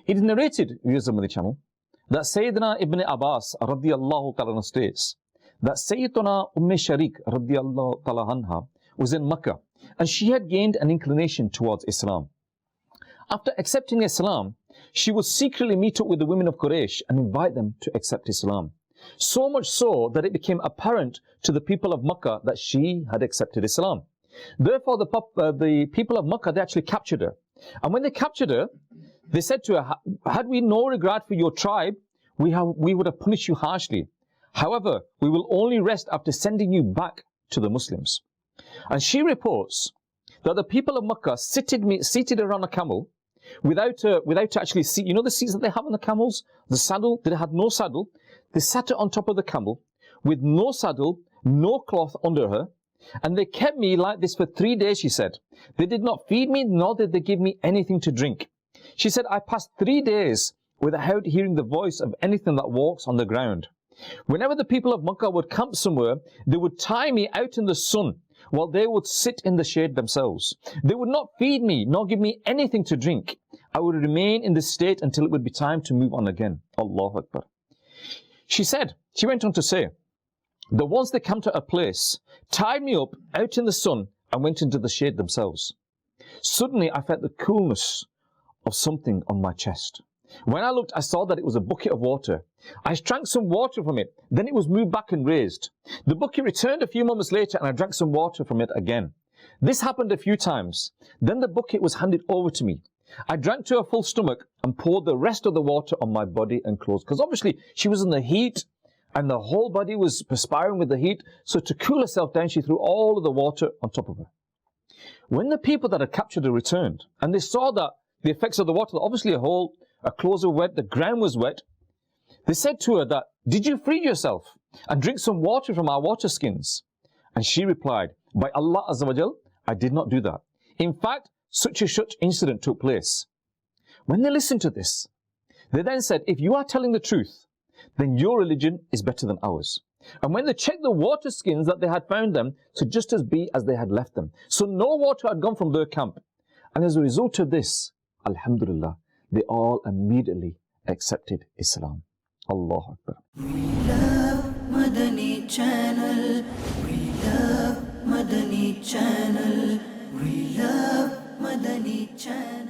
It is narrated, viewers of Madani Channel, that Sayyidina Ibn Abbas radiyallahu ta'ala states that Sayyidina Sharik radiyallahu ta'ala anha was in Makkah and she had gained an inclination towards Islam. After accepting Islam, she would secretly meet up with the women of Quraysh and invite them to accept Islam. So much so that it became apparent to the people of Makkah that she had accepted Islam. Therefore, the people of Makkah, they actually captured her. And when they captured her, they said to her, had we no regard for your tribe, we would have punished you harshly. However, we will only rest after sending you back to the Muslims. And she reports that the people of Makkah seated around a camel without actually seat. You know the seats that they have on the camels? The saddle, they had no saddle. They sat her on top of the camel with no saddle, no cloth under her. And they kept me like this for 3 days, she said. They did not feed me, nor did they give me anything to drink. She said, I passed 3 days without hearing the voice of anything that walks on the ground. Whenever the people of Makkah would camp somewhere, they would tie me out in the sun while they would sit in the shade themselves. They would not feed me, nor give me anything to drink. I would remain in this state until it would be time to move on again. Allahu Akbar. She went on to say, that once they camped at a place, tied me up out in the sun and went into the shade themselves. Suddenly I felt the coolness of something on my chest. When I looked, I saw that it was a bucket of water. I drank some water from it. Then it was moved back and raised. The bucket returned a few moments later and I drank some water from it again. This happened a few times. Then the bucket was handed over to me. I drank to a full stomach and poured the rest of the water on my body and clothes. Because obviously she was in the heat and the whole body was perspiring with the heat. So to cool herself down, she threw all of the water on top of her. When the people that had captured her returned and they saw that the effects of the water, obviously her clothes were wet, the ground was wet, they said to her that, did you free yourself and drink some water from our water skins? And she replied, by Allah Azza wa Jal, I did not do that. In fact, such incident took place. When they listened to this, they then said, if you are telling the truth, then your religion is better than ours. And when they checked the water skins that they had found them to just as be as they had left them. So no water had gone from their camp. And as a result of this, Alhamdulillah, they all immediately accepted Islam. Allahu Akbar. We love Madani Channel. We love Madani Channel. We love Madani Channel.